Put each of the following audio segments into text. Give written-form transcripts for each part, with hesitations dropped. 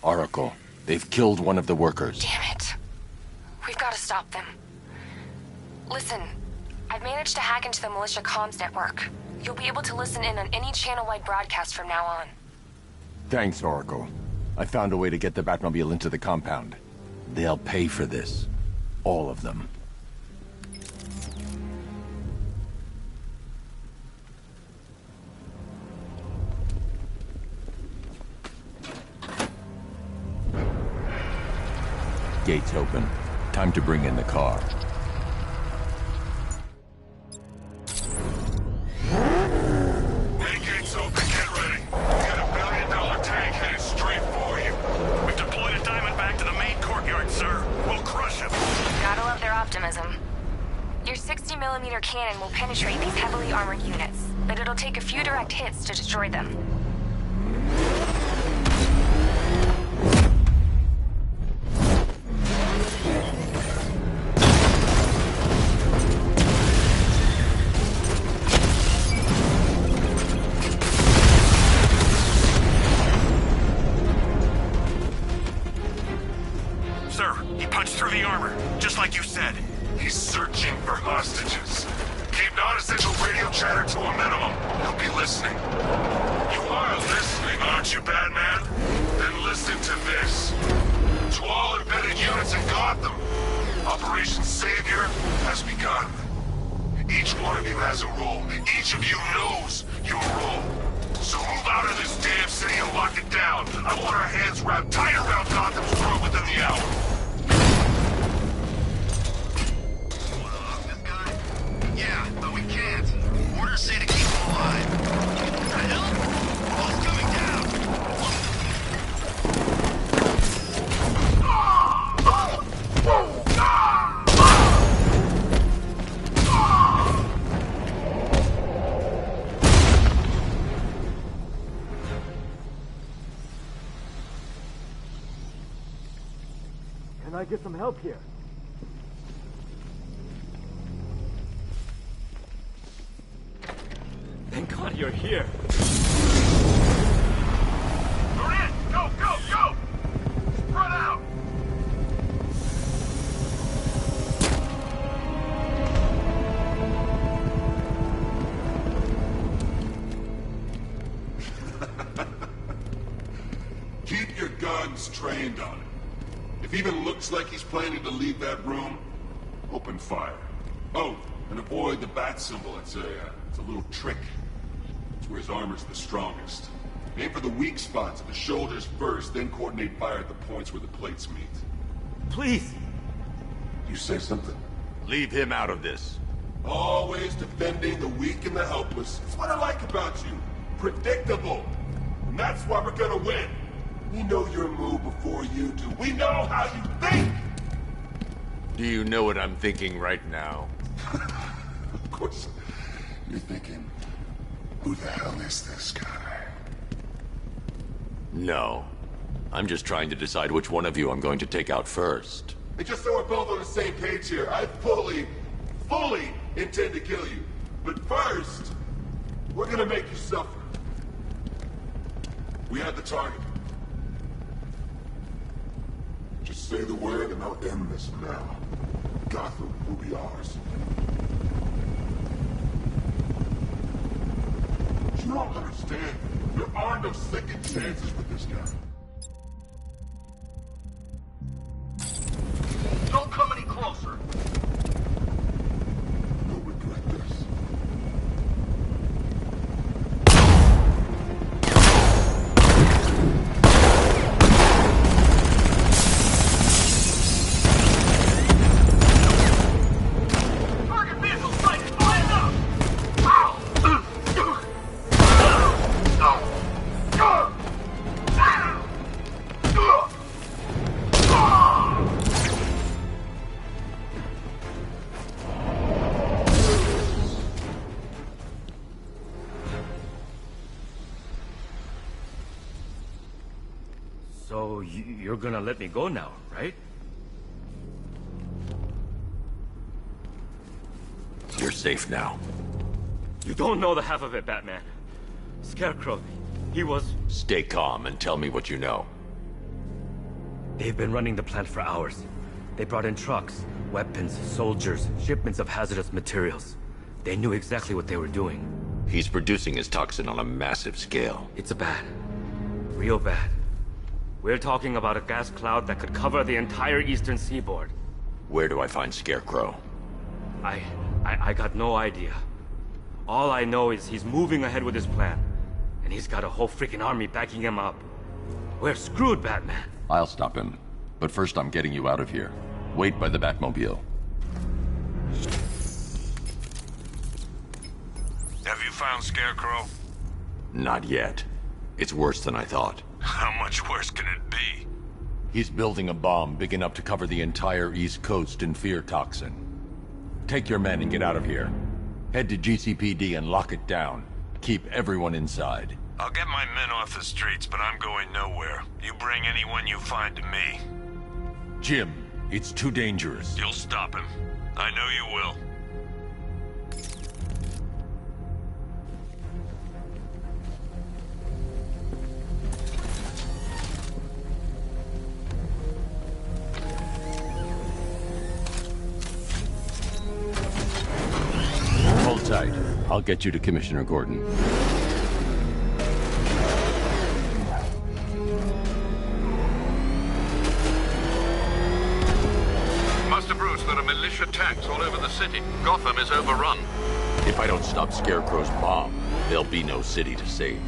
Oracle, they've killed one of the workers. Damn it. We've got to stop them. Listen, I've managed to hack into the militia comms network. You'll be able to listen in on any channel-wide broadcast from now on. Thanks, Oracle. I found a way to get the Batmobile into the compound. They'll pay for this. All of them. Gates open. Time to bring in the car. Main gates open, get ready. We got $1 billion tank headed straight for you. We've deployed a diamond back to the main courtyard, sir. We'll crush him. Gotta love their optimism. Your 60mm cannon will penetrate these heavily armored units, but it'll take a few direct hits to destroy them. Sir, he punched through the armor, just like you said. He's searching for hostages. Keep non-essential radio chatter to a minimum. He'll be listening. You are listening, aren't you, Batman? Then listen to this. To all embedded units in Gotham, Operation Savior has begun. Each one of you has a role. Each of you knows your role. So move out of this damn city and lock it down. I want our hands wrapped tight around Gotham's throat within the hour. Yeah, but we can't. Orders say to keep them alive. What the hell? Wall's coming down. Can I get some help here? Thank God you're here. You're in! Go, go, go! Spread out! Keep your guns trained on him. If he even looks like he's planning to leave that room, open fire. Oh, and avoid the bat symbol. It's a little trick. It's where his armor's the strongest. Aim for the weak spots at the shoulders first, then coordinate fire at the points where the plates meet. Please! You say something? Leave him out of this. Always defending the weak and the helpless. That's what I like about you. Predictable. And that's why we're gonna win. We know your move before you do. We know how you think! Do you know what I'm thinking right now? Of course. You're thinking, who the hell is this guy? No. I'm just trying to decide which one of you I'm going to take out first. And just so we're both on the same page here, I fully intend to kill you. But first, we're gonna make you suffer. We have the target. Just say the word and I'll end this now. Gotham will be ours. You don't understand. There are no second chances with this guy. Don't come any closer. You'll regret this. Target vehicle sighted. Line up. So you're gonna let me go now, right? You're safe now. You don't know the half of it, Batman. Scarecrow, he was... Stay calm and tell me what you know. They've been running the plant for hours. They brought in trucks, weapons, soldiers, shipments of hazardous materials. They knew exactly what they were doing. He's producing his toxin on a massive scale. It's bad. Real bad. We're talking about a gas cloud that could cover the entire eastern seaboard. Where do I find Scarecrow? I got no idea. All I know is he's moving ahead with his plan. And he's got a whole freaking army backing him up. We're screwed, Batman. I'll stop him. But first I'm getting you out of here. Wait by the Batmobile. Have you found Scarecrow? Not yet. It's worse than I thought. How much worse can it be? He's building a bomb big enough to cover the entire East Coast in fear toxin. Take your men and get out of here. Head to GCPD and lock it down. Keep everyone inside. I'll get my men off the streets, but I'm going nowhere. You bring anyone you find to me. Jim, it's too dangerous. You'll stop him. I know you will. Hold tight. I'll get you to Commissioner Gordon. Master Bruce, there are militia tanks all over the city. Gotham is overrun. If I don't stop Scarecrow's bomb, there'll be no city to save.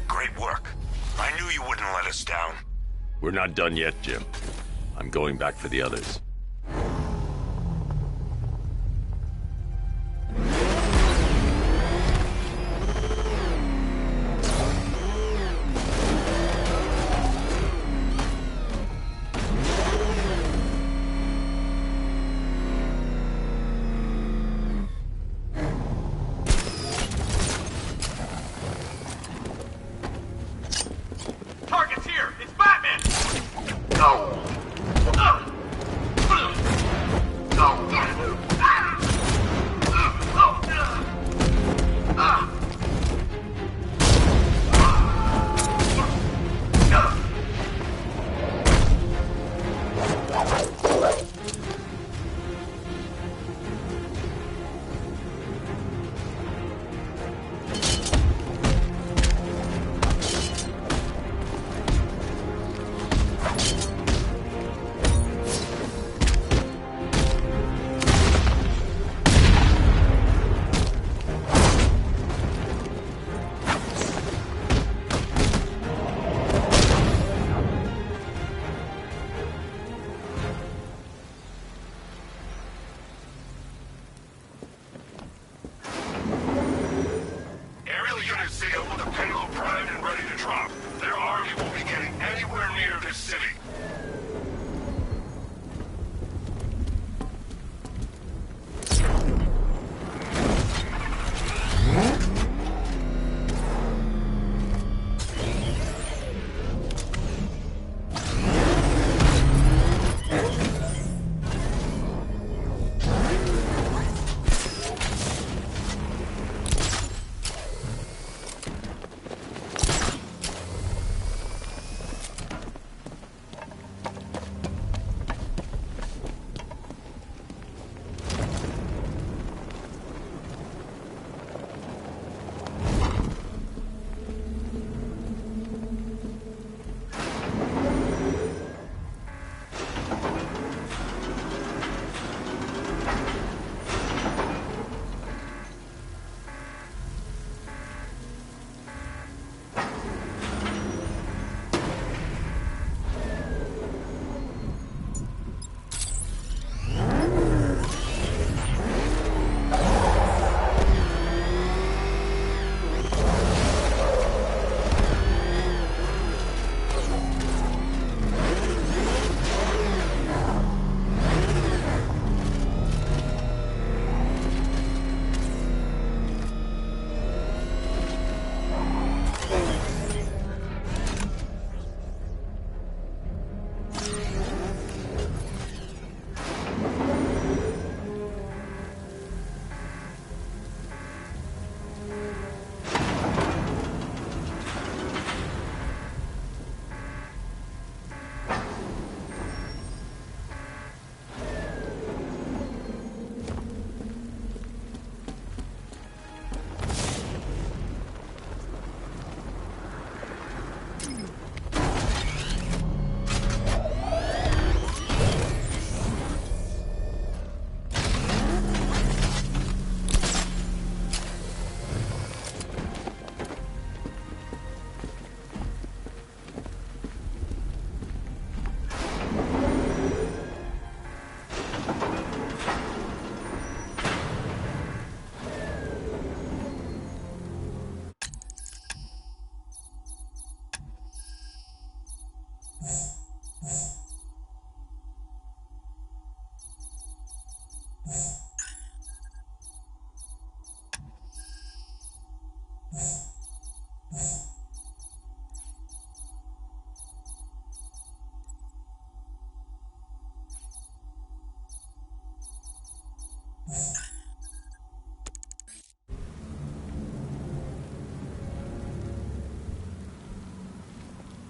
Great work. I knew you wouldn't let us down. We're not done yet, Jim. I'm going back for the others. Target's here! It's Batman!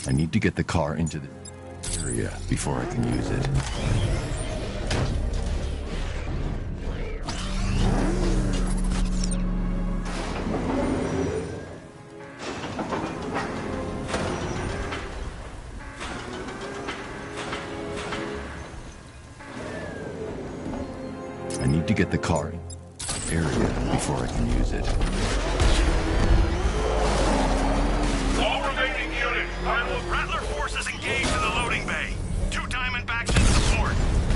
I need to get the car into the area before I can use it. I need to get the car in the area before I can use it. Rattler forces engaged in the loading bay. 2 Diamondbacks in support.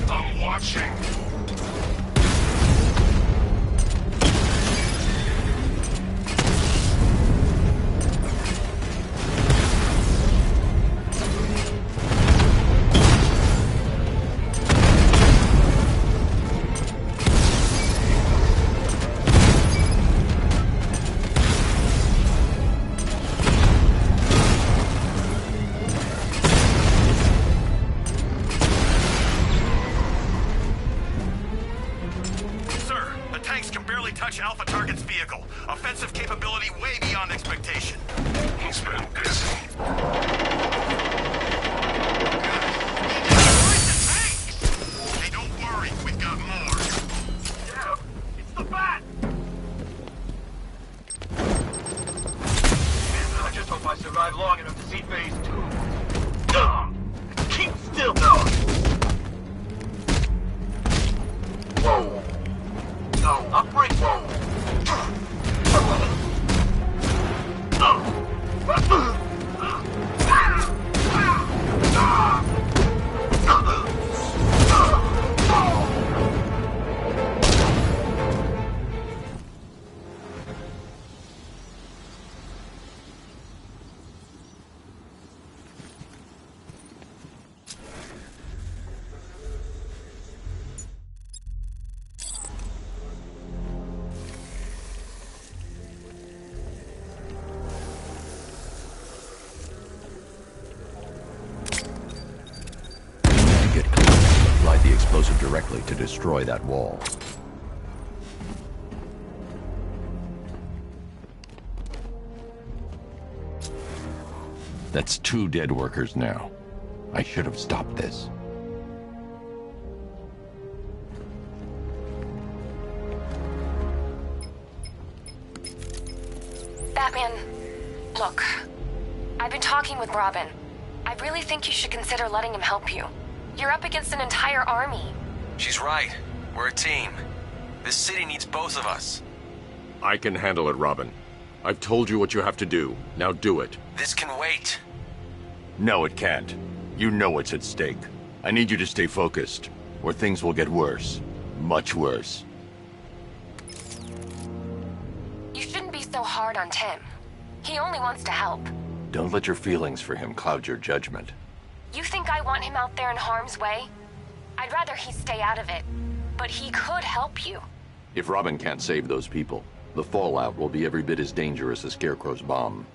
I'm watching. Touch Alpha Target's vehicle. Offensive capability way beyond expectation. He's been busy. Hey, don't worry. We've got more. Yeah, it's the bat! Man, I just hope I survive long enough to see phase 2. Keep still, dog! Whoa! No, upgrade! Directly to destroy that wall. That's 2 dead workers now. I should have stopped this. Batman, look. I've been talking with Robin. I really think you should consider letting him help you. You're up against an entire army. She's right. We're a team. This city needs both of us. I can handle it, Robin. I've told you what you have to do. Now do it. This can wait. No, it can't. You know what's at stake. I need you to stay focused, or things will get worse. Much worse. You shouldn't be so hard on Tim. He only wants to help. Don't let your feelings for him cloud your judgment. You think I want him out there in harm's way? I'd rather he stay out of it. But he could help you. If Robin can't save those people, the fallout will be every bit as dangerous as Scarecrow's bomb.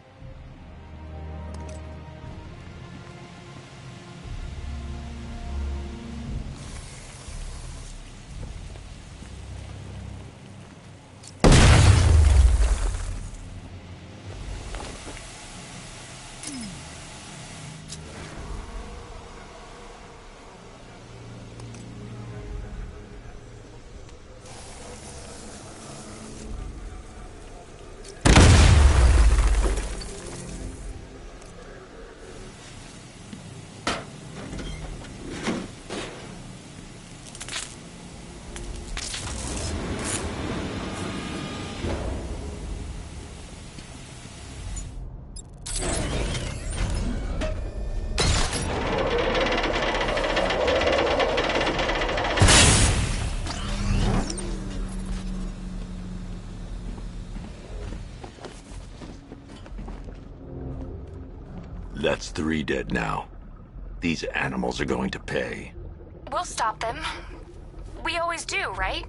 That's 3 dead now. These animals are going to pay. We'll stop them. We always do, right?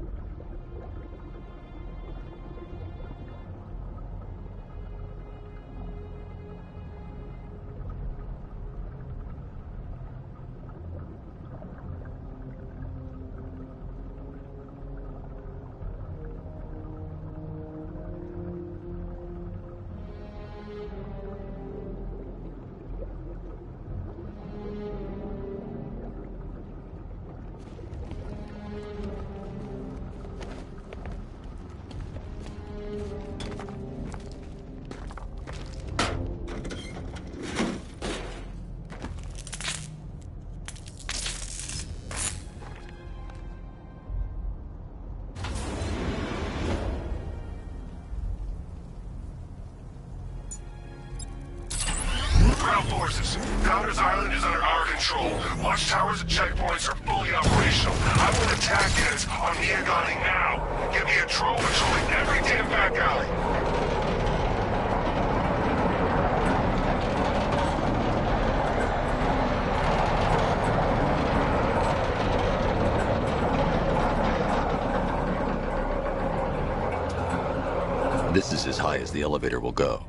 Ground forces, Governor's Island is under our control. Watchtowers and checkpoints are fully operational. I want attack units on Miagani now. Get me a drone patrolling every damn back alley. This is as high as the elevator will go.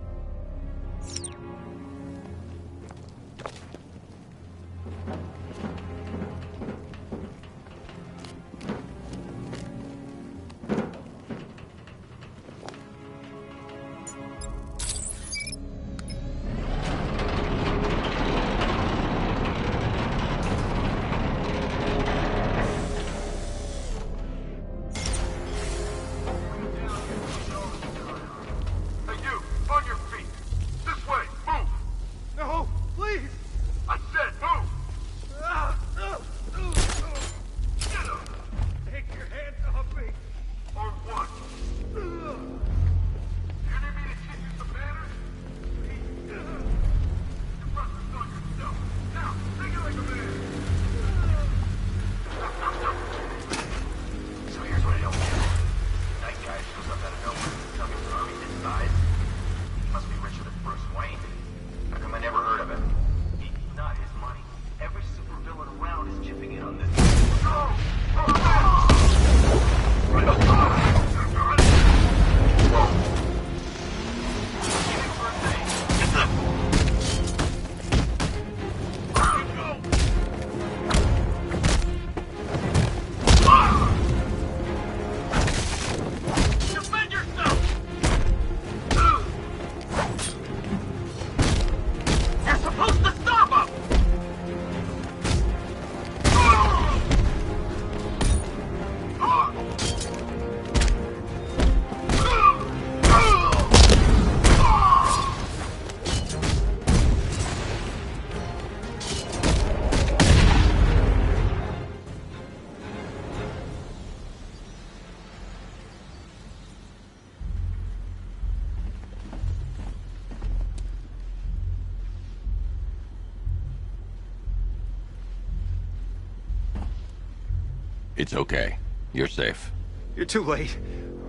It's okay. You're safe. You're too late.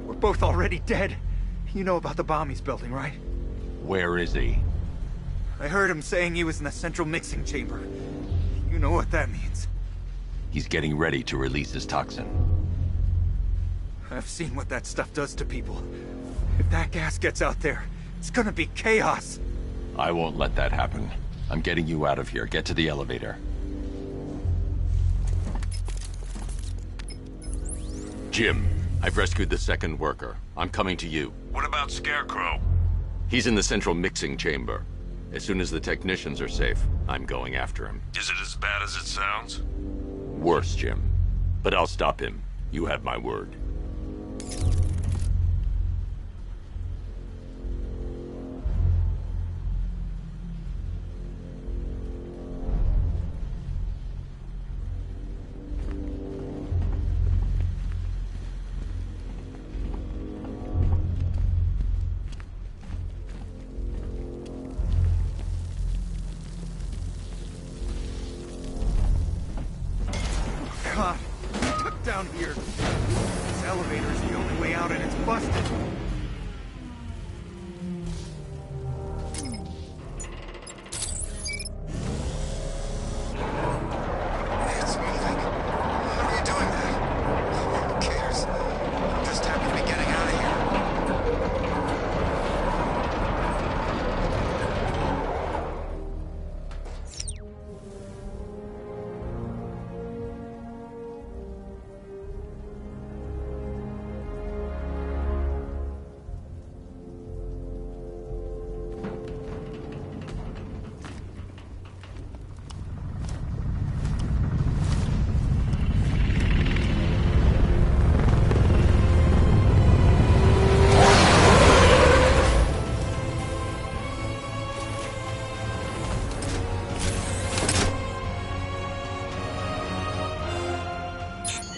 We're both already dead. You know about the bomb he's building, right? Where is he? I heard him saying he was in the central mixing chamber. You know what that means. He's getting ready to release his toxin. I've seen what that stuff does to people. If that gas gets out there, it's gonna be chaos. I won't let that happen. I'm getting you out of here. Get to the elevator. Jim, I've rescued the second worker. I'm coming to you. What about Scarecrow? He's in the central mixing chamber. As soon as the technicians are safe, I'm going after him. Is it as bad as it sounds? Worse, Jim. But I'll stop him. You have my word. God, stuck down here. This elevator's the only way out and it's busted.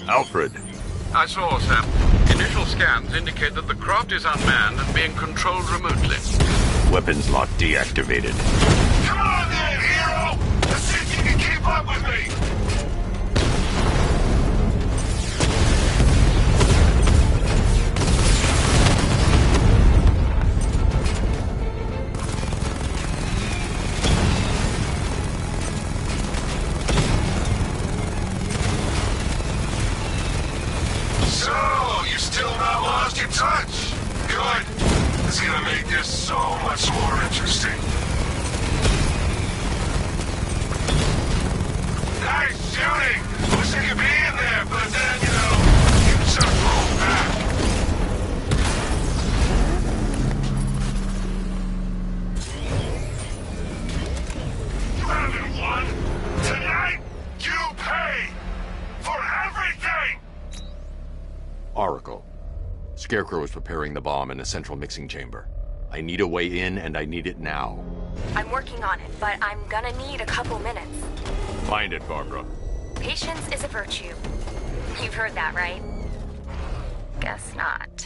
Alfred. I saw, Sam. Initial scans indicate that the craft is unmanned and being controlled remotely. Weapons lock deactivated. Come on then, hero! Let's see if you can keep up with me! So, you still not lost your touch? Good. It's gonna make this so much more interesting. Nice shooting! Wish I could be in there, but then, you just roll back. You haven't won. Tonight, you pay for everything! Oracle. Scarecrow is preparing the bomb in a central mixing chamber. I need a way in, and I need it now. I'm working on it, but I'm gonna need a couple minutes. Find it, Barbara. Patience is a virtue. You've heard that, right? Guess not.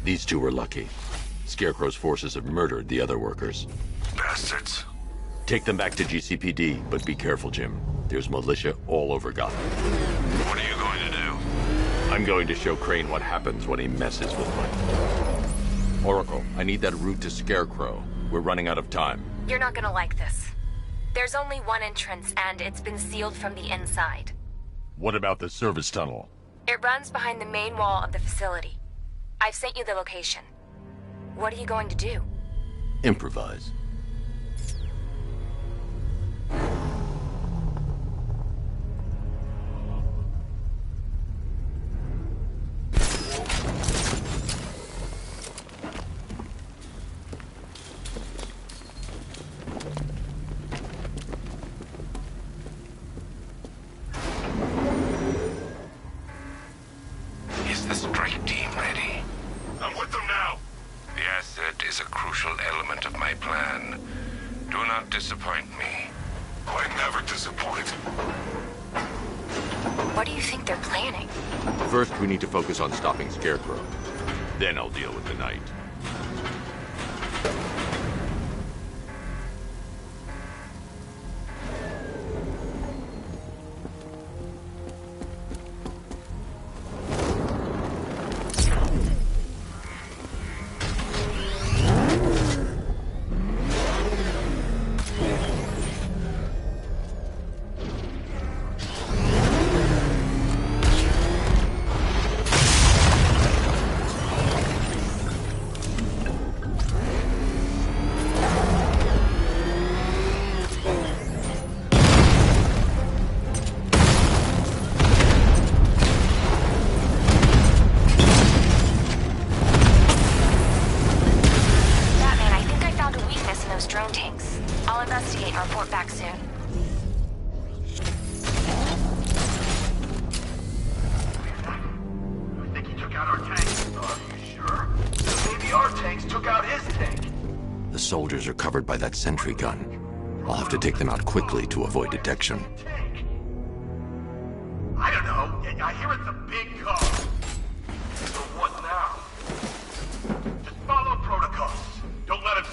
These two were lucky. Scarecrow's forces have murdered the other workers. Bastards. Take them back to GCPD, but be careful, Jim. There's militia all over Gotham. What are you going to do? I'm going to show Crane what happens when he messes with me. Oracle, I need that route to Scarecrow. We're running out of time. You're not gonna like this. There's only one entrance, and it's been sealed from the inside. What about the service tunnel? It runs behind the main wall of the facility. I've sent you the location. What are you going to do? Improvise. Is the strike team ready? I'm with them now. The asset is a crucial element of my plan. Do not disappoint me. I never disappoint. What do you think they're planning? First, we need to focus on stopping Scarecrow. Then I'll deal with the Knight. Soldiers are covered by that sentry gun. I'll have to take them out quickly to avoid detection. I don't know. I hear it's a big car. So what now? Just follow protocols. Don't let it...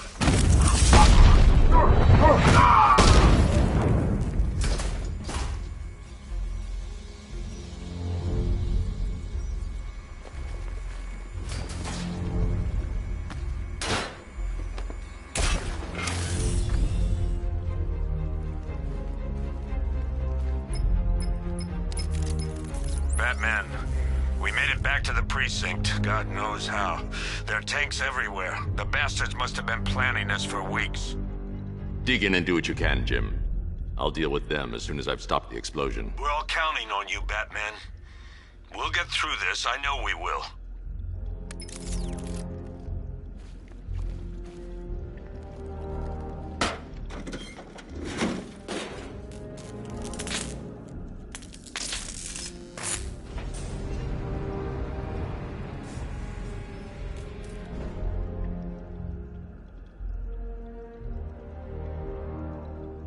Batman, We made it back to the precinct, God knows how. There are tanks everywhere. The bastards must have been planning this for weeks. Dig in and do what you can, Jim. I'll deal with them as soon as I've stopped the explosion. We're all counting on you, Batman. We'll get through this, I know we will.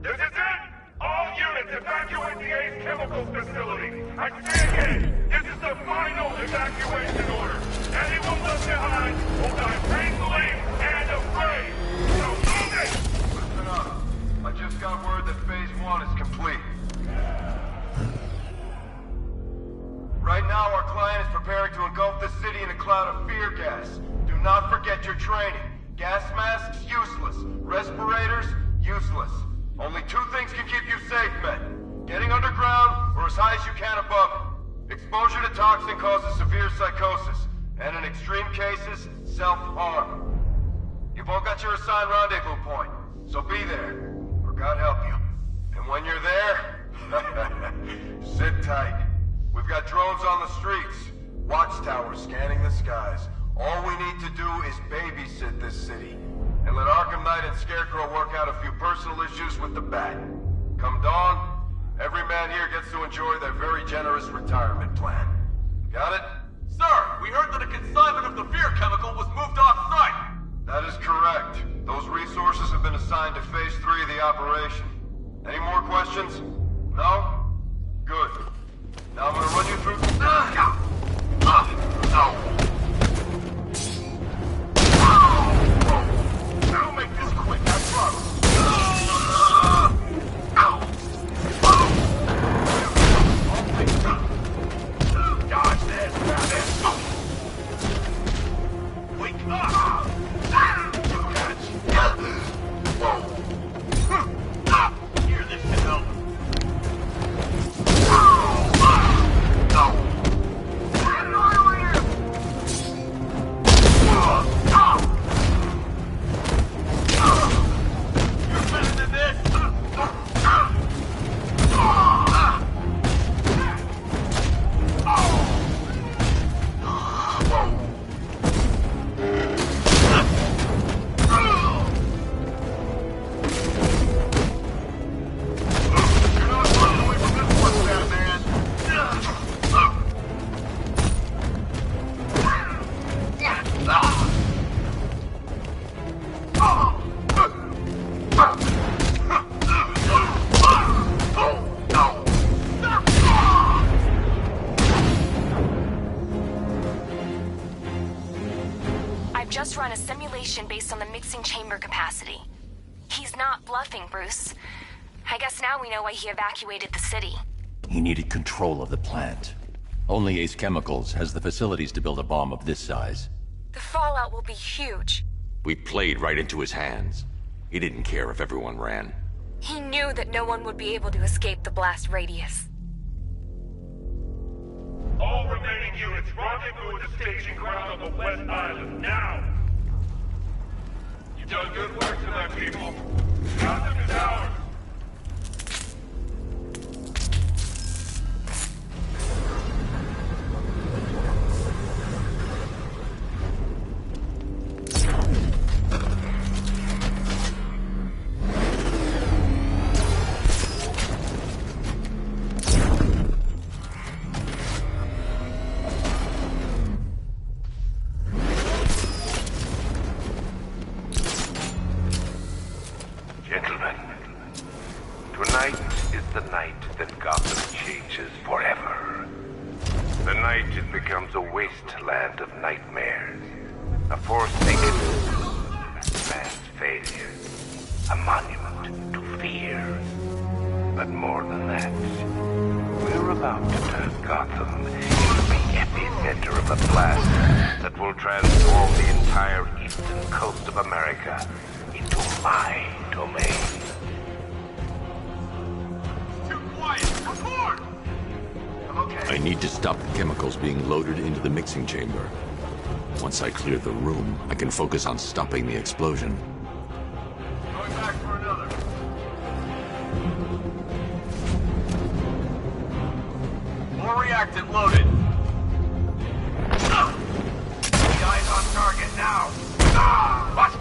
This is it! All units evacuate the Ace Chemicals facility! I say again, this is the final evacuation order! Anyone left behind will die painfully and afraid! So move it! Listen up. I just got word that Phase 1 is complete. Right now, our client is preparing to engulf the city in a cloud of fear gas. Do not forget your training. Gas masks, useless. Respirators, useless. Only two things can keep you safe, men. Getting underground, or as high as you can above it. Exposure to toxin causes severe psychosis, and in extreme cases, self-harm. You've all got your assigned rendezvous point, so be there, or God help you. And when you're there, sit tight. We've got drones on the streets, watchtowers scanning the skies. All we need to do is babysit this city. And let Arkham Knight and Scarecrow work out a few personal issues with the Bat. Come dawn, every man here gets to enjoy their very generous retirement plan. Got it? Sir, we heard that a consignment of the fear chemical was moved off-site. That is correct. Those resources have been assigned to Phase 3 of the operation. Any more questions? No? Good. Now I'm gonna run you through... I'll make this quick, I promise. Dodge this, grab it. Wake up! Here, this can help. Just run a simulation based on the mixing chamber capacity. He's not bluffing, Bruce. I guess now we know why he evacuated the city. He needed control of the plant. Only Ace Chemicals has the facilities to build a bomb of this size. The fallout will be huge. We played right into his hands. He didn't care if everyone ran. He knew that no one would be able to escape the blast radius. All remaining units rendezvous at the staging ground on the West Island, now! You've done good work tonight, people. Gotham is ours! I need to stop the chemicals being loaded into the mixing chamber. Once I clear the room, I can focus on stopping the explosion. Going back for another. More reactant loaded. Eyes on target now. What?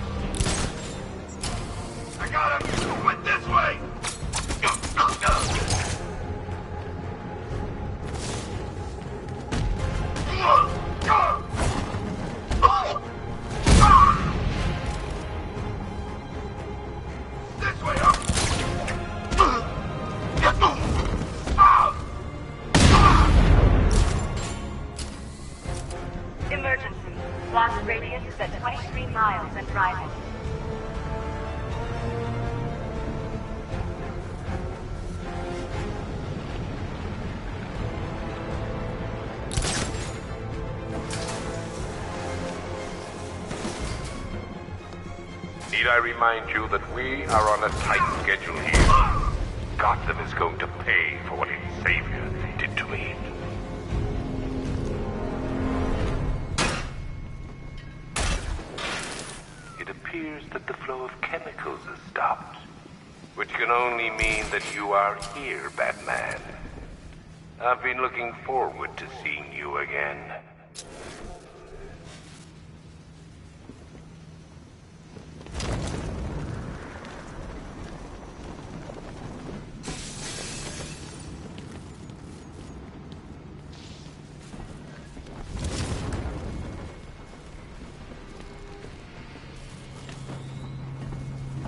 I got him. Went this way. This way up. Emergency. Blast radius is at 23 miles and rising. Need I remind you that we are on a tight schedule here? Gotham is going to pay for what its savior did to me. It appears that the flow of chemicals has stopped, which can only mean that you are here, Batman. I've been looking forward to seeing you again.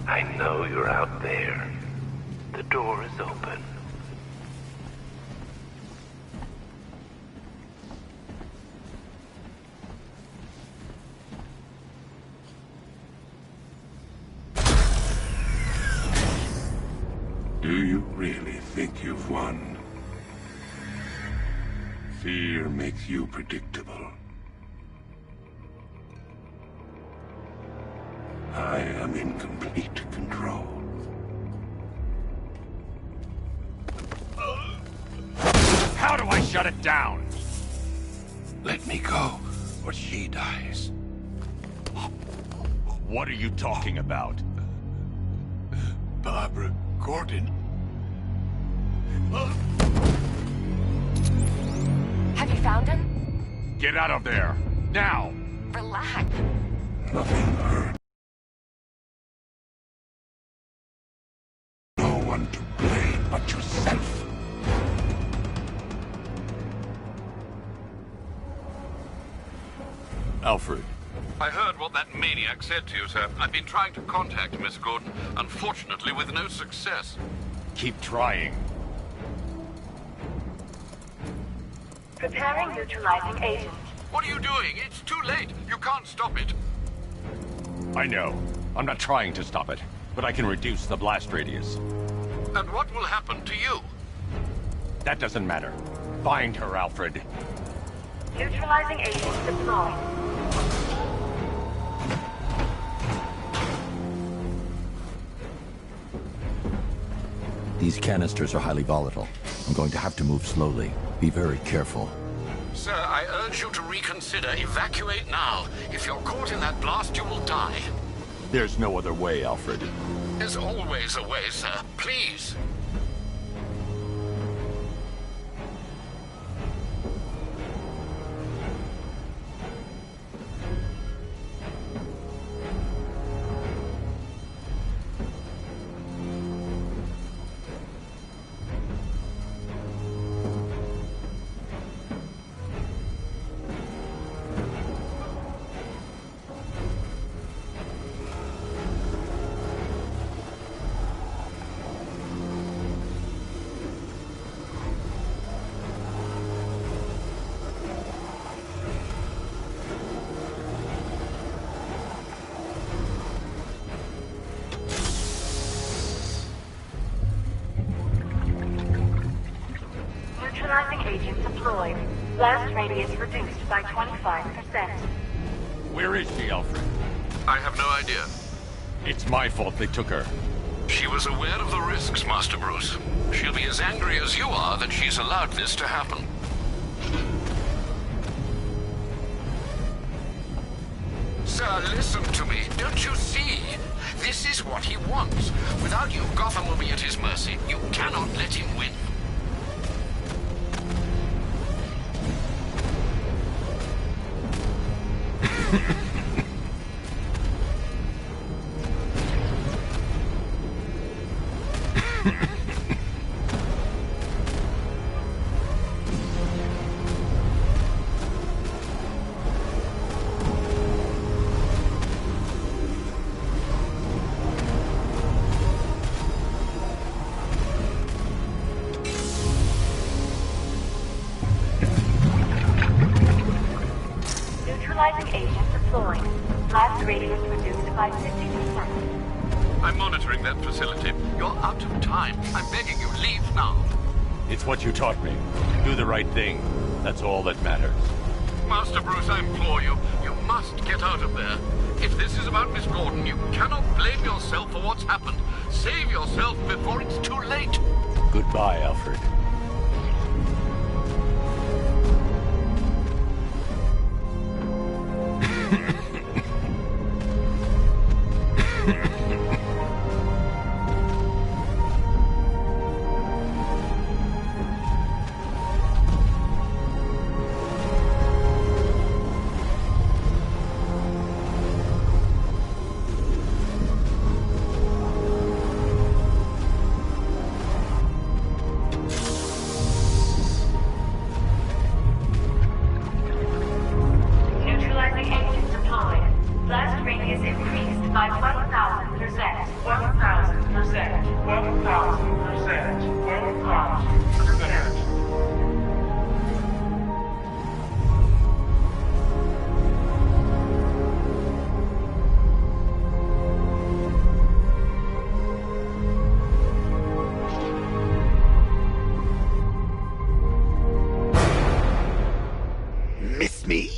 I know you're out there. The door is open. Do you really think you've won? Fear makes you predictable. I am in complete control. How do I shut it down? Let me go, or she dies. What are you talking about? Barbara Gordon. Have you found him? Get out of there! Now! Relax. Nothing hurt. No one to blame but yourself. Alfred. I heard what that maniac said to you, sir. I've been trying to contact Miss Gordon, unfortunately with no success. Keep trying. Preparing neutralizing agent. What are you doing? It's too late. You can't stop it. I know. I'm not trying to stop it, but I can reduce the blast radius. And what will happen to you? That doesn't matter. Find her, Alfred. Neutralizing agent deployed. These canisters are highly volatile. I'm going to have to move slowly. Be very careful. Sir, I urge you to reconsider. Evacuate now. If you're caught in that blast, you will die. There's no other way, Alfred. There's always a way, sir. Please. Neutralizing agent deployed. Blast radius reduced by 25%. Where is she, Alfred? I have no idea. It's my fault they took her. She was aware of the risks, Master Bruce. She'll be as angry as you are that she's allowed this to happen. Sir, listen to me. Don't you see? This is what he wants. Without you, Gotham will be at his mercy. You cannot let him win. Neutralizing agent deployed. Blast radius reduced by 50%. I'm monitoring that facility. You're out of time. I'm begging you, leave now. It's what you taught me. Do the right thing. That's all that matters. Master Bruce, I implore you, you must get out of there. If this is about Miss Gordon, you cannot blame yourself for what's happened. Save yourself before it's too late. Goodbye, Alfred. Neutralizing agent deployed. Blast radius increased by 1,000%. 1,000%. 1,000%. 1,000%. Miss me?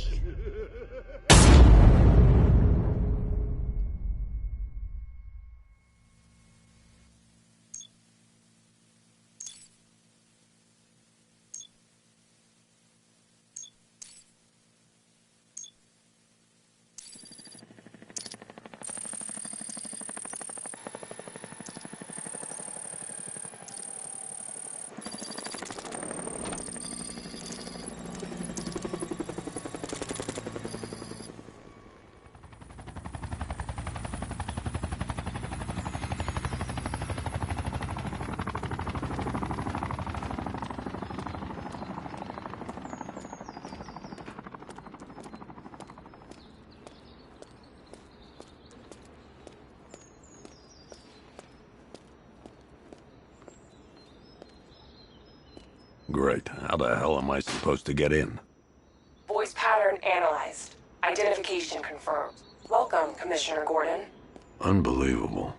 Great. How the hell am I supposed to get in? Voice pattern analyzed. Identification confirmed. Welcome, Commissioner Gordon. Unbelievable.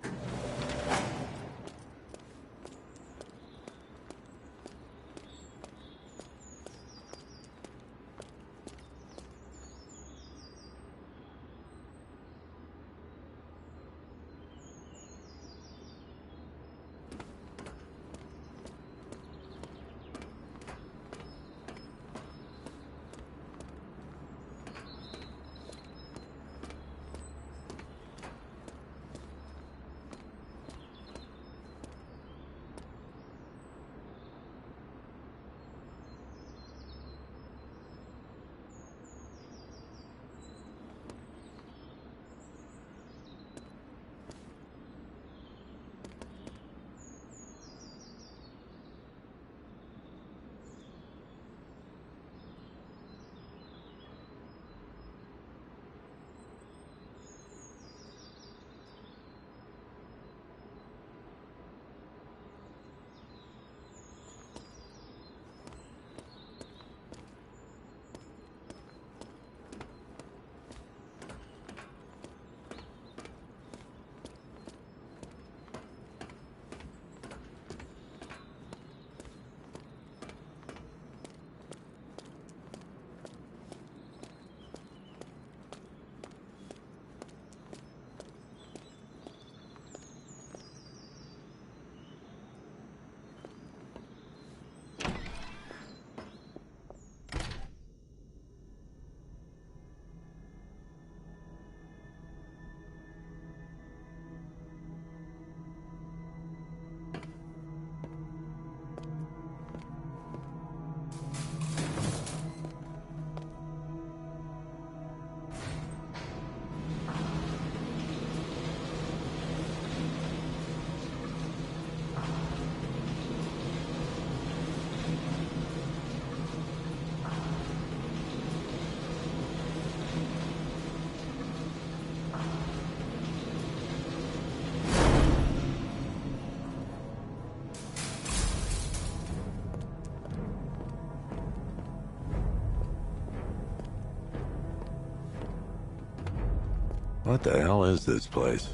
What the hell is this place?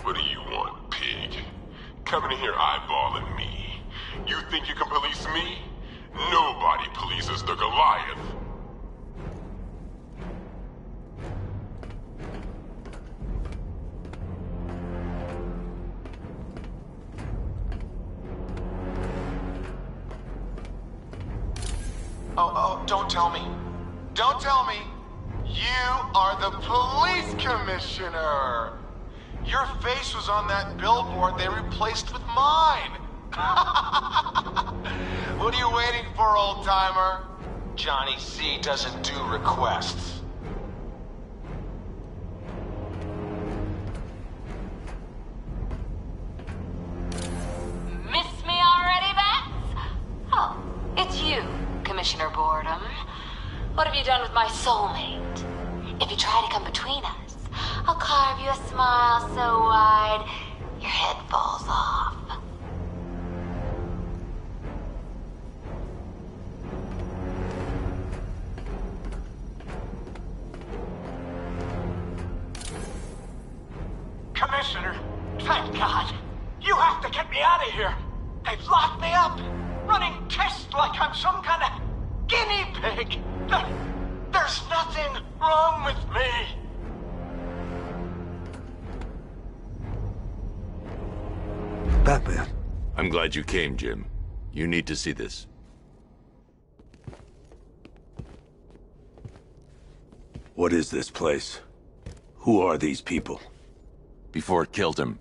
What do you want, pig? Coming in here eyeballing me. You think you can police me? Nobody polices the Goliath. Oh, don't tell me. Don't tell me. You are the police commissioner. Your face was on that billboard they replaced with mine. What are you waiting for, old-timer? Johnny C doesn't do requests. Miss me already, Bats? Oh, it's you, Commissioner Boredom. What have you done with my soulmate? If you try to come between us, I'll carve you a smile so wide, your head falls off. Commissioner, thank God. You have to get me out of here. They've locked me up, running tests like I'm some kind of guinea pig. There's nothing wrong with me. Batman. I'm glad you came, Jim. You need to see this. What is this place? Who are these people? Before it killed him,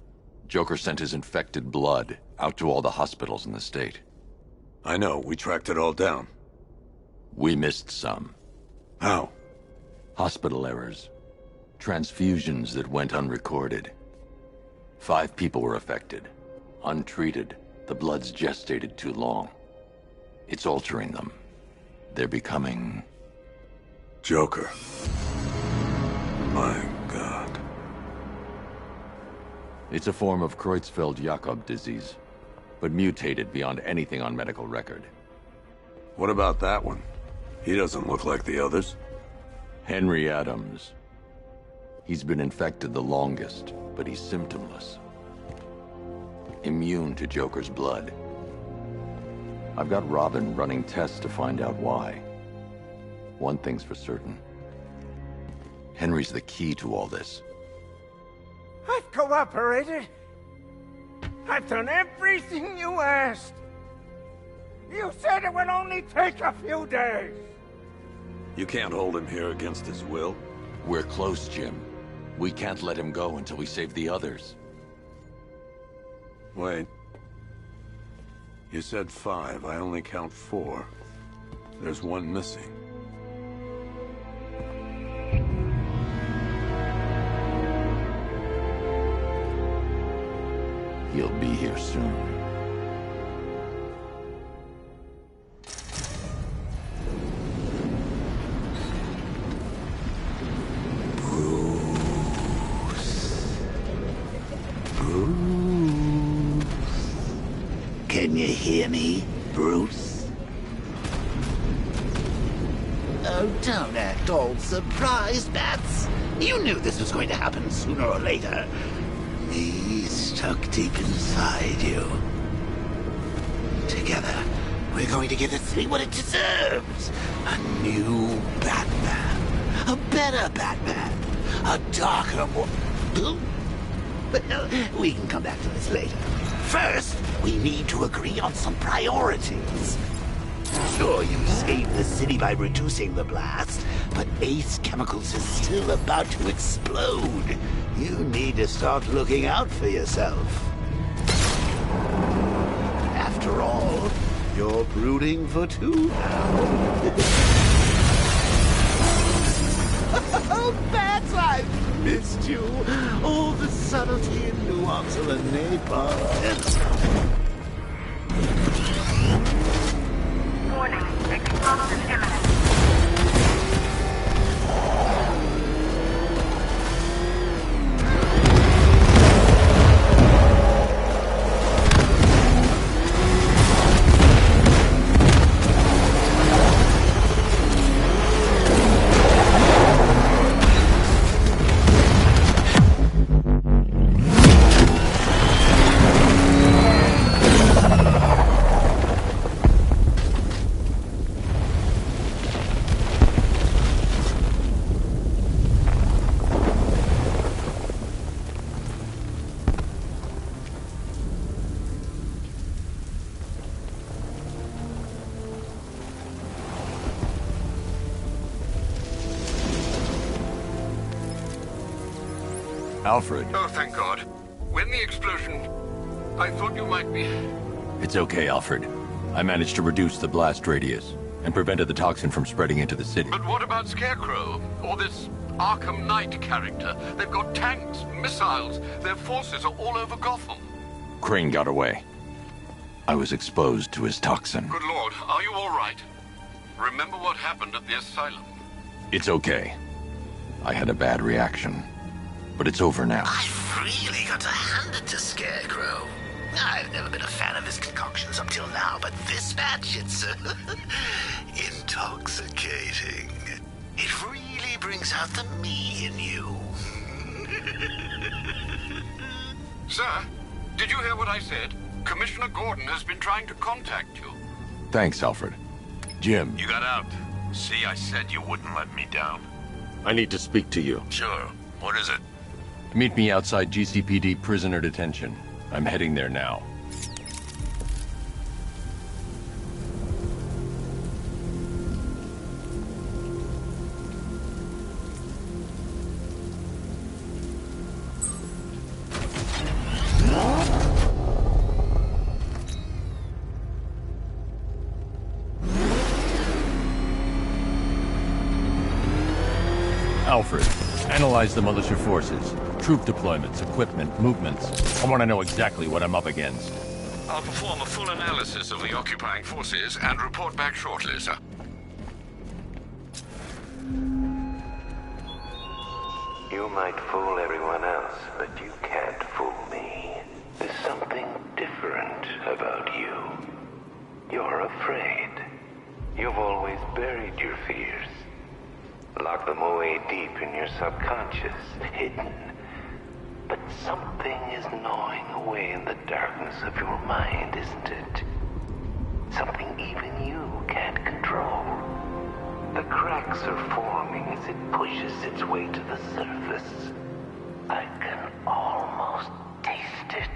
Joker sent his infected blood out to all the hospitals in the state. I know, we tracked it all down. We missed some. How? Hospital errors. Transfusions that went unrecorded. 5 people were affected. Untreated, the blood's gestated too long. It's altering them. They're becoming... Joker. My God. It's a form of Creutzfeldt-Jakob disease, but mutated beyond anything on medical record. What about that one? He doesn't look like the others. Henry Adams. He's been infected the longest, but he's symptomless. Immune to Joker's blood. I've got Robin running tests to find out why. One thing's for certain. Henry's the key to all this. I've cooperated. I've done everything you asked. You said it would only take a few days. You can't hold him here against his will. We're close, Jim. We can't let him go until we save the others. Wait. You said 5. I only count 4. There's one missing. He'll be here soon. Can you hear me, Bruce? Oh, don't act all surprised, Bats. You knew this was going to happen sooner or later. Me stuck deep inside you. Together, we're going to give the city what it deserves. A new Batman. A better Batman. A darker, more... Well, we can come back to this later. First, we need to agree on some priorities. Sure, you saved the city by reducing the blast, but Ace Chemicals is still about to explode. You need to start looking out for yourself. After all, you're brooding for 2 now. Oh, Bats, I've missed you. All the subtlety and nuance of a napalm. Warning, explosion imminent. Alfred. Oh, thank God. When the explosion... I thought you might be... It's okay, Alfred. I managed to reduce the blast radius and prevented the toxin from spreading into the city. But what about Scarecrow? Or this Arkham Knight character? They've got tanks, missiles. Their forces are all over Gotham. Crane got away. I was exposed to his toxin. Good Lord, are you all right? Remember what happened at the asylum? It's okay. I had a bad reaction. But it's over now. I've really got to hand it to Scarecrow. I've never been a fan of his concoctions up till now, but this batch, it's intoxicating. It really brings out the me in you. Sir, did you hear what I said? Commissioner Gordon has been trying to contact you. Thanks, Alfred. Jim. You got out. See, I said you wouldn't let me down. I need to speak to you. Sure. What is it? Meet me outside GCPD prisoner detention. I'm heading there now. Alfred, analyze the militia forces. Troop deployments, equipment, movements. I want to know exactly what I'm up against. I'll perform a full analysis of the occupying forces and report back shortly, sir. You might fool everyone else, but you can't fool me. There's something different about you. You're afraid. You've always buried your fears. Locked them away deep in your subconscious, hidden. But something is gnawing away in the darkness of your mind, isn't it? Something even you can't control. The cracks are forming as it pushes its way to the surface. I can almost taste it.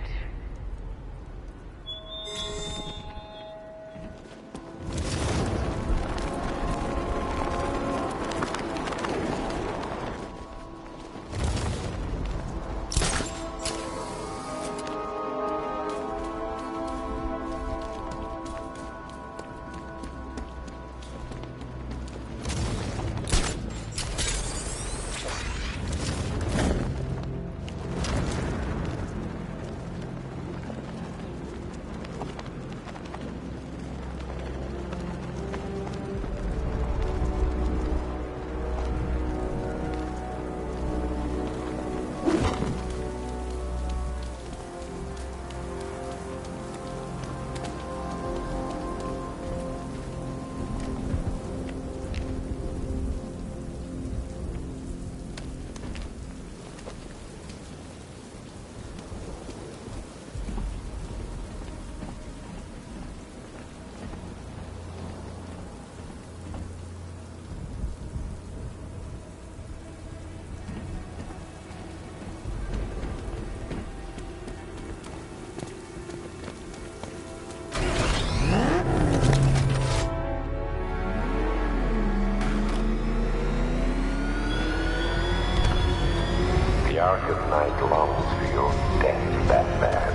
The Arkham Knight longs for your death, Batman.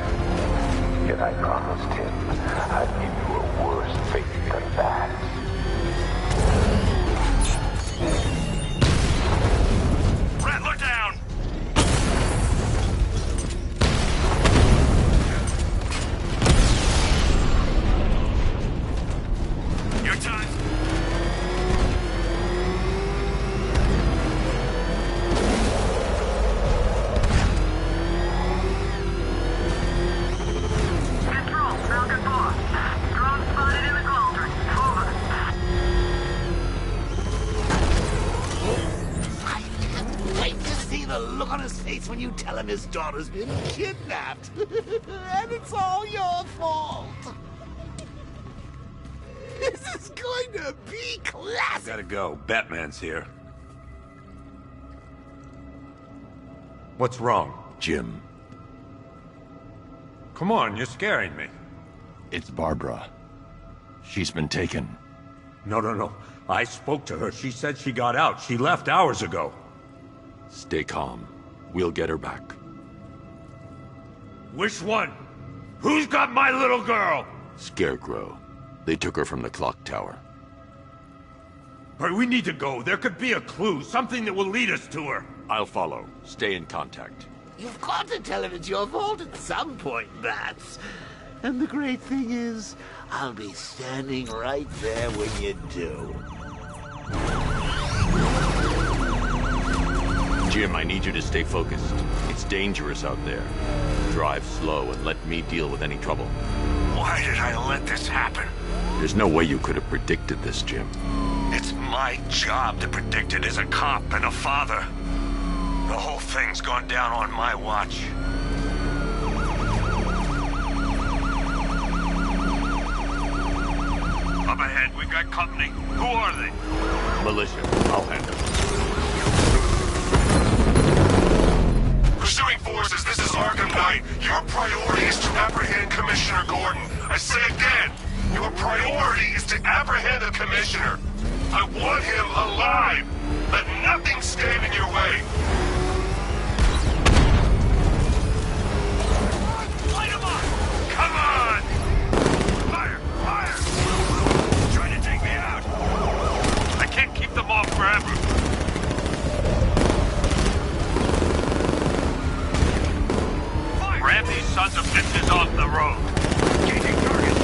Yet I promised him I'd give you a worse fate than that. Rat, look down! Your time. Look on his face when you tell him his daughter's been kidnapped. And it's all your fault. This is going to be classic. Gotta go. Batman's here. What's wrong, Jim? Come on, you're scaring me. It's Barbara. She's been taken. No. I spoke to her. She said she got out. She left hours ago. Stay calm. We'll get her back. Which one? Who's got my little girl? Scarecrow. They took her from the clock tower. All right, we need to go. There could be a clue, something that will lead us to her. I'll follow. Stay in contact. You've got to tell him it's your fault at some point, Bats. And the great thing is, I'll be standing right there when you do. Jim, I need you to stay focused. It's dangerous out there. Drive slow and let me deal with any trouble. Why did I let this happen? There's no way you could have predicted this, Jim. It's my job to predict it as a cop and a father. The whole thing's gone down on my watch. Up ahead, we've got company. Who are they? Militia. I'll handle it. Pursuing forces, this is Arkham Knight. Your priority is to apprehend Commissioner Gordon. I say again, your priority is to apprehend the Commissioner. I want him alive. Let nothing stand in your way. Light him up! Come on! Fire! Fire! Trying to take me out! I can't keep them off forever. Ram these sons of bitches off the road. Engaging target.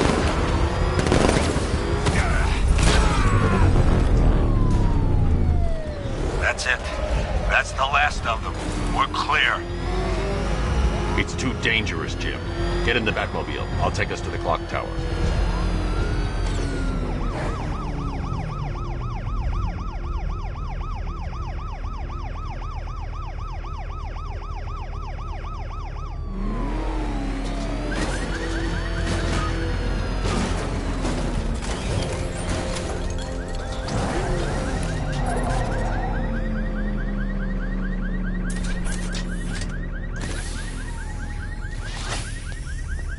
That's it. That's the last of them. We're clear. It's too dangerous, Jim. Get in the Batmobile. I'll take us to the clock tower.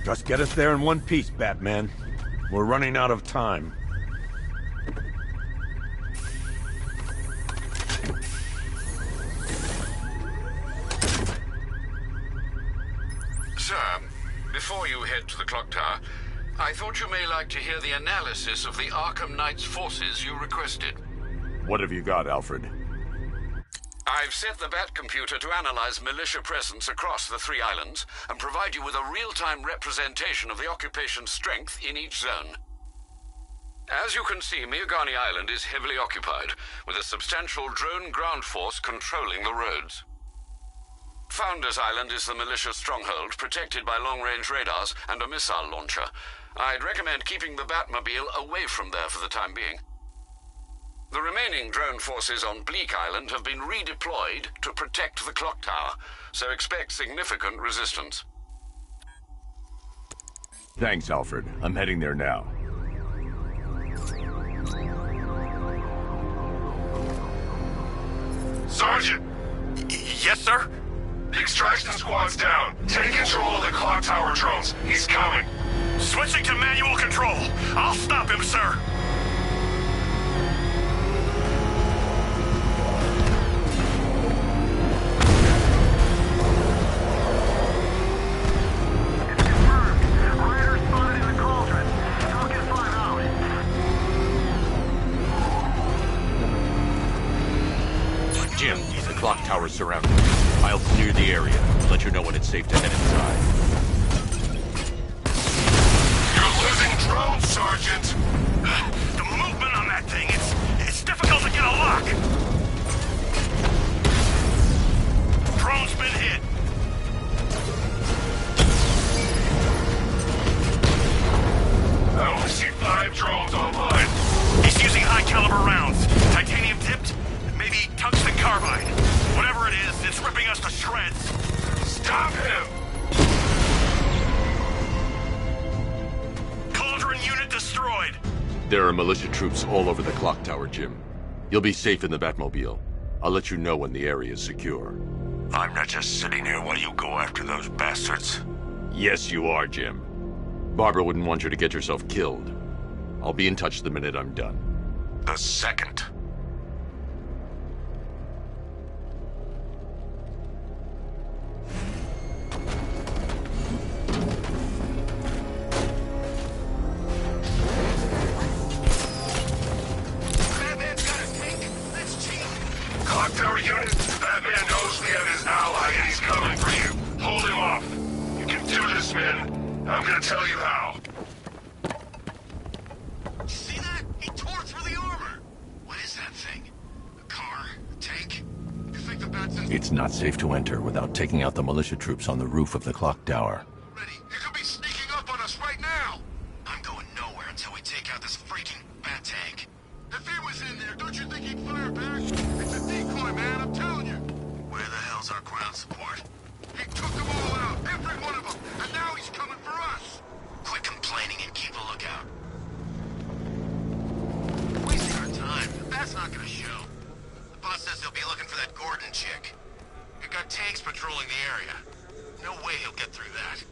Just get us there in one piece, Batman. We're running out of time. Sir, before you head to the clock tower, I thought you may like to hear the analysis of the Arkham Knight's forces you requested. What have you got, Alfred? I've set the Bat computer to analyze militia presence across the 3 islands and provide you with a real-time representation of the occupation's strength in each zone. As you can see, Miagani Island is heavily occupied, with a substantial drone ground force controlling the roads. Founders Island is the militia stronghold, protected by long-range radars and a missile launcher. I'd recommend keeping the Batmobile away from there for the time being. The remaining drone forces on Bleak Island have been redeployed to protect the clock tower, so expect significant resistance. Thanks, Alfred. I'm heading there now. Sergeant! Yes, sir? The extraction squad's down. Take control of the clock tower drones. He's coming. Switching to manual control. I'll stop him, sir. Jim, the clock tower's surrounded. I'll clear the area. Let you know when it's safe to head inside. You're losing drones, Sergeant! The movement on that thing, it's difficult to get a lock! Drone's been hit! I only see 5 drones online. He's using high-caliber rounds. Titanium tipped? Maybe tungsten carbide. Whatever it is, it's ripping us to shreds. Stop him! Cauldron unit destroyed. There are militia troops all over the clock tower, Jim. You'll be safe in the Batmobile. I'll let you know when the area is secure. I'm not just sitting here while you go after those bastards. Yes, you are, Jim. Barbara wouldn't want you to get yourself killed. I'll be in touch the minute I'm done. The second. coming for you. Hold him off. You can do this, man. I'm gonna tell you how. See that? He tore through the armor. What is that thing? A car? A tank? You think the bat's in... It's not safe to enter without taking out the militia troops on the roof of the clock tower. Ready? He could be sneaking up on us right now. I'm going nowhere until we take out this freaking bat tank. If he was in there, don't you think he'd fire back? It's a decoy, man, I'm telling you. Where the hell's our ground support? He took them all out, every one of them, and now he's coming for us. Quit complaining and keep a lookout. Wasting our time. That's not gonna show. The boss says he'll be looking for that Gordon chick. We've got tanks patrolling the area. No way he'll get through that.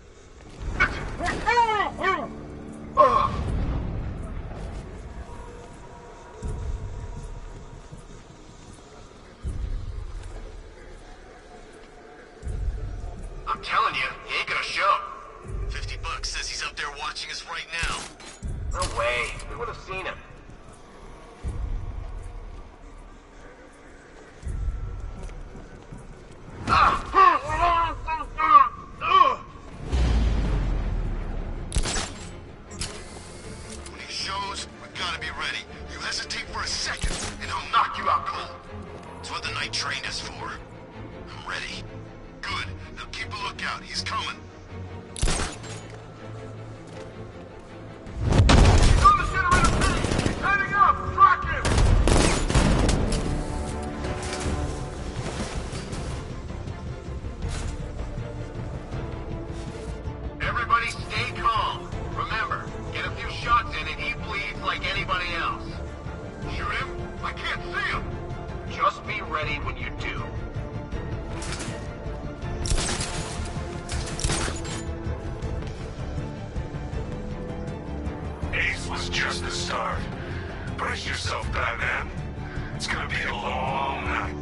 I'm telling you, he ain't gonna show. $50 says he's up there watching us right now. No way. We would have seen him. When he shows, we gotta be ready. You hesitate for a second, and he'll knock you out cold. It's what the knight trained us for. I'm ready. Good. Now keep a lookout. He's coming. He's on the generator pit! He's heading up! Track him! Everybody stay calm. Remember, get a few shots in and he bleeds like anybody else. Shoot him? I can't see him! Just be ready when you do. Ace was just the start. Brace yourself, Batman. It's gonna be a long night.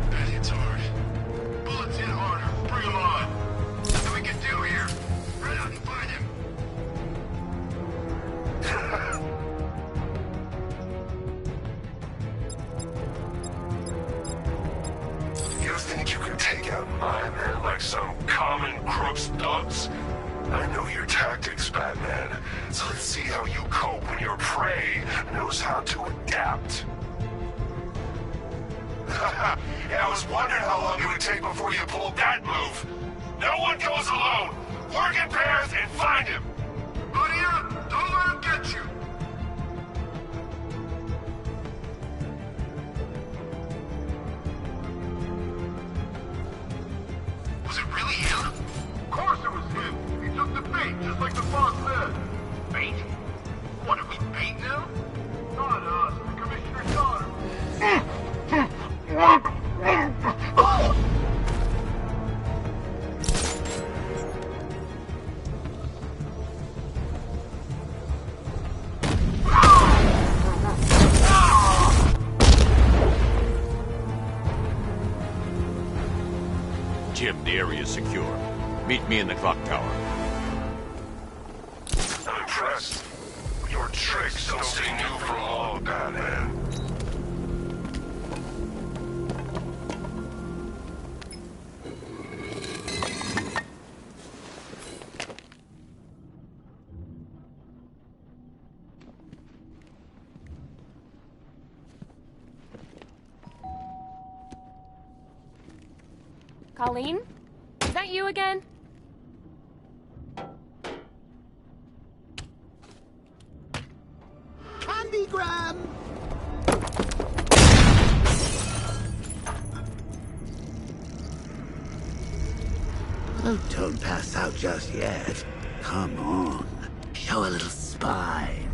That hits hard. Bullets hit harder. Bring him on. Nothing we can do here. Run out and find him. You think you can take out my men like some common crooks thugs? I know your tactics, Batman. So let's see how you cope when your prey knows how to adapt. Yeah, I was wondering how long it would take before you pulled that move. No one goes alone. Work in pairs and find him. Buddy up! Don't let him get you! Was it really him? Of course it was him. He took the bait, just like the boss said. Bait? What, are we bait now? Not us, the Commissioner's daughter. Jim, the area is secure. Meet me in the clock tower. I'm impressed. Your tricks don't stay new for long, Batman. Colleen? Is that you again? Candygram! Oh, don't pass out just yet. Come on. Show a little spine.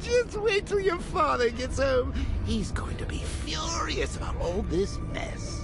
Just wait till your father gets home. He's going to be furious. furious about all this mess.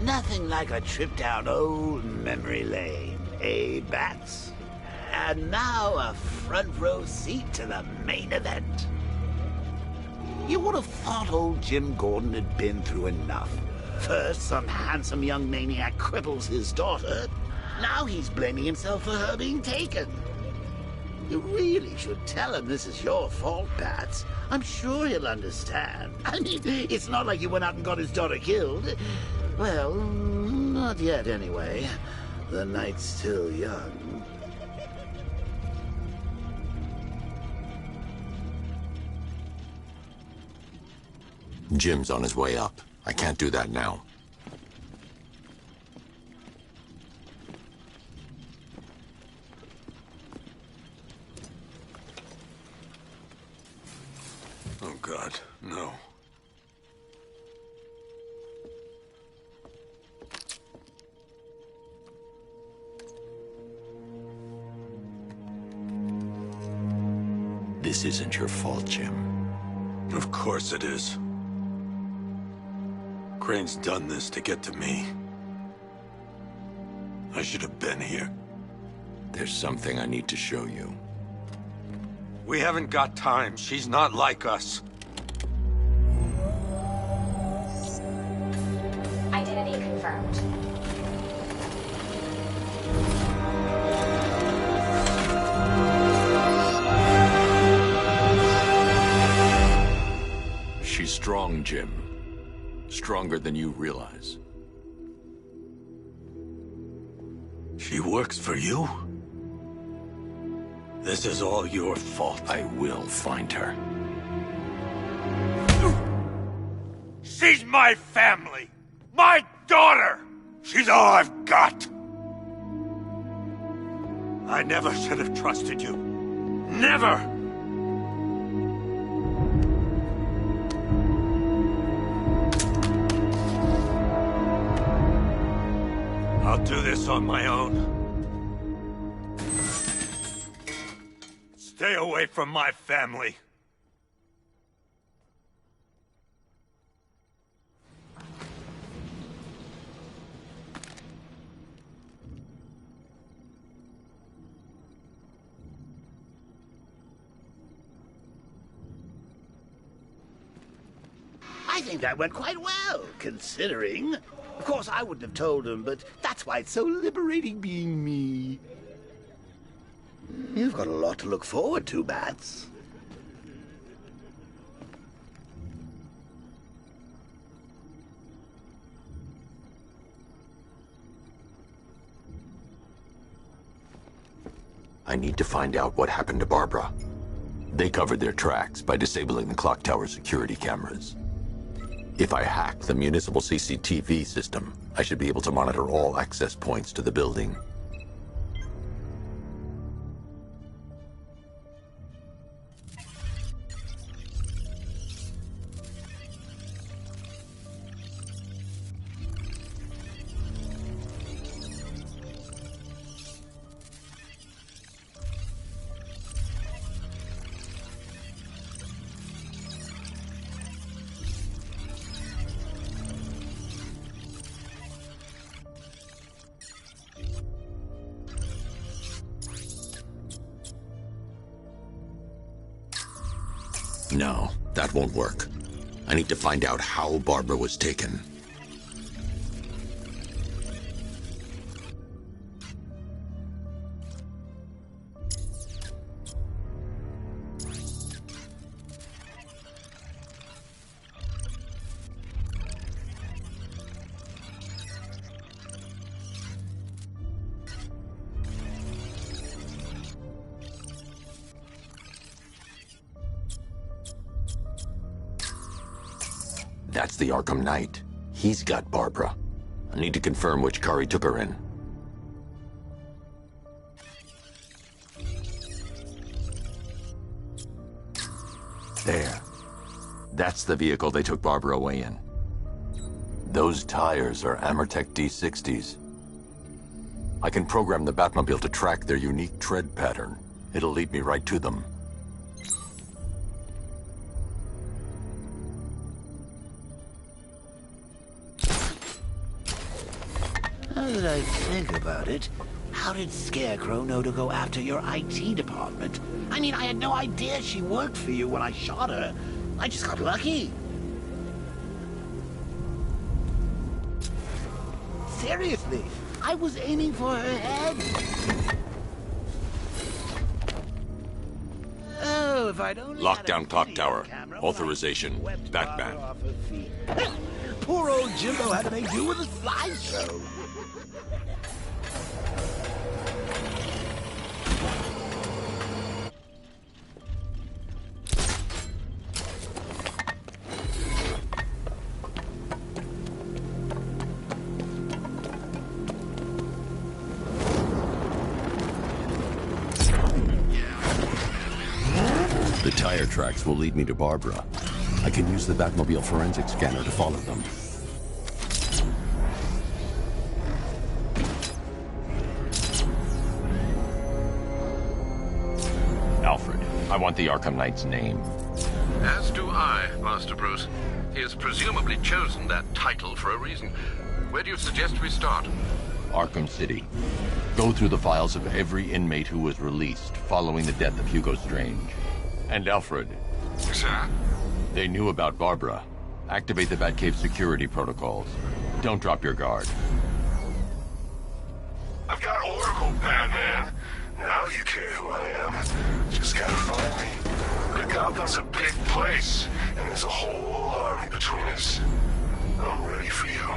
Nothing like a trip down old memory lane, eh, Bats? And now a front row seat to the main event. You would have thought old Jim Gordon had been through enough. First, some handsome young maniac cripples his daughter. Now he's blaming himself for her being taken. You really should tell him this is your fault, Bats. I'm sure he'll understand. I mean, it's not like you went out and got his daughter killed. Well, not yet anyway. The night's still young. Jim's on his way up. I can't do that now. Oh, God, no. This isn't your fault, Jim. Of course it is. Crane's done this to get to me. I should have been here. There's something I need to show you. We haven't got time. She's not like us. Identity confirmed. She's strong, Jim. Stronger than you realize. She works for you? This is all your fault. I will find her. She's my family! My daughter! She's all I've got! I never should have trusted you. Never! I'll do this on my own. Stay away from my family. I think that went quite well, considering. Of course, I wouldn't have told him, but that's why it's so liberating being me. You've got a lot to look forward to, Bats. I need to find out what happened to Barbara. They covered their tracks by disabling the clock tower security cameras. If I hack the municipal CCTV system, I should be able to monitor all access points to the building. No, That won't work. I need to find out how Barbara was taken. That's the Arkham Knight. He's got Barbara. I need to confirm which car he took her in. There. That's the vehicle they took Barbara away in. Those tires are Amertech D60s. I can program the Batmobile to track their unique tread pattern. It'll lead me right to them. Now that I think about it, how did Scarecrow know to go after your IT department? I mean, I had no idea she worked for you when I shot her. I just got lucky. Seriously, I was aiming for her head. Oh, if I'd only Lockdown clock tower. Authorization. Batman. Poor old Jimbo had to make do with a slideshow. The tire tracks will lead me to Barbara. I can use the Batmobile forensic scanner to follow them. Alfred, I want the Arkham Knight's name. As do I, Master Bruce. He has presumably chosen that title for a reason. Where do you suggest we start? Arkham City. Go through the files of every inmate who was released following the death of Hugo Strange. And Alfred. Sir? They knew about Barbara. Activate the Batcave security protocols. Don't drop your guard. I've got Oracle, Batman. Now you care who I am. Just gotta find me. The Gotham's a big place, and there's a whole army between us. I'm ready for you.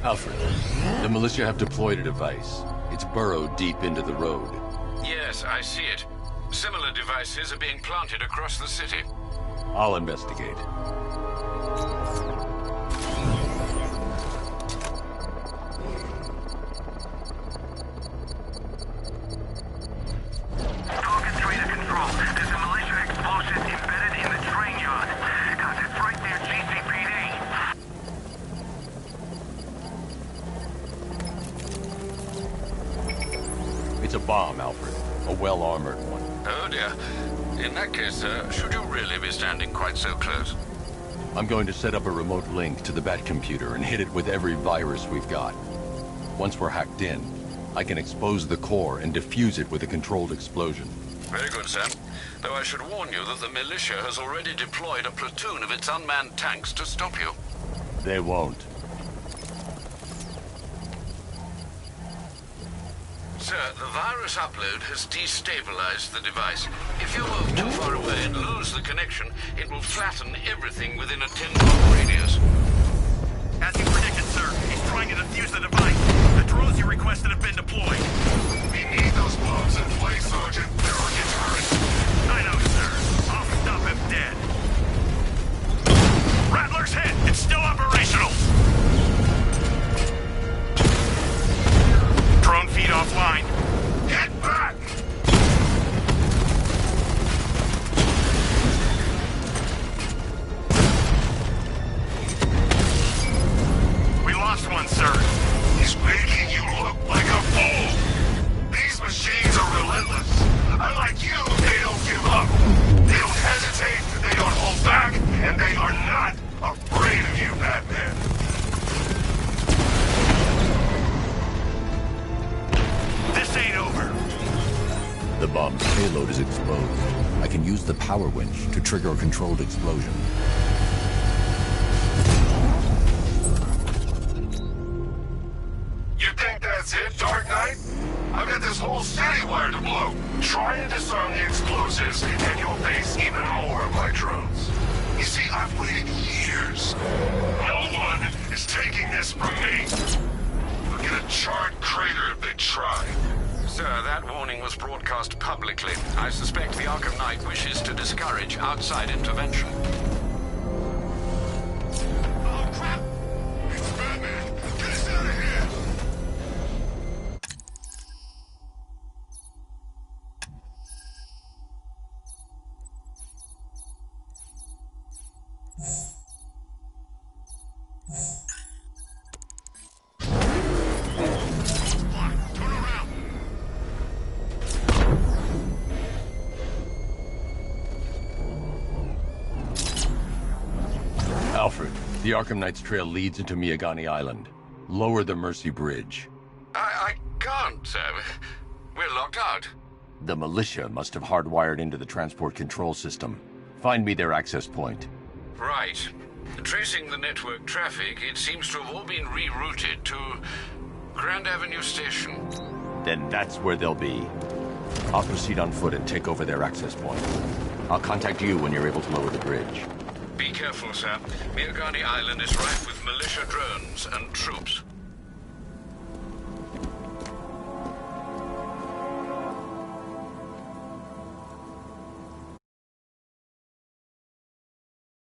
Alfred, the militia have deployed a device. It's burrowed deep into the road. Yes, I see it. Similar devices are being planted across the city. I'll investigate. It's a bomb, Alfred. A well-armored one. Oh dear. In that case, sir, should you really be standing quite so close? I'm going to set up a remote link to the Batcomputer and hit it with every virus we've got. Once we're hacked in, I can expose the core and defuse it with a controlled explosion. Very good, sir. Though I should warn you that the militia has already deployed a platoon of its unmanned tanks to stop you. They won't. Sir, the virus upload has destabilized the device. If you move too far away and lose the connection, it will flatten everything within a 10-block radius. As you predicted, sir, he's trying to defuse the device. The drones you requested have been deployed. We need those bombs in place, Sergeant. They're our deterrent. I know, sir. I'll stop him dead. Rattler's hit. It's still operational. Drone feed offline. Get back! bomb's payload is exposed. I can use the power winch to trigger a controlled explosion. You think that's it, Dark Knight? I've got this whole city wired to blow. Try and disarm the explosives, and you'll face even more of my drones. You see, I've waited years. No one is taking this from me. They'll get a charred crater if they try. Sir, that warning was broadcast publicly. I suspect the Arkham Knight wishes to discourage outside intervention. Oh, crap! It's Batman! Get us out of here! Alfred, the Arkham Knight's trail leads into Miagani Island. Lower the Mercy Bridge. I can't, sir. We're locked out. The militia must have hardwired into the transport control system. Find me their access point. Right. Tracing the network traffic, it seems to have all been rerouted to Grand Avenue Station. Then that's where they'll be. I'll proceed on foot and take over their access point. I'll contact you when you're able to lower the bridge. Be careful, sir. Miagani Island is rife with militia drones and troops.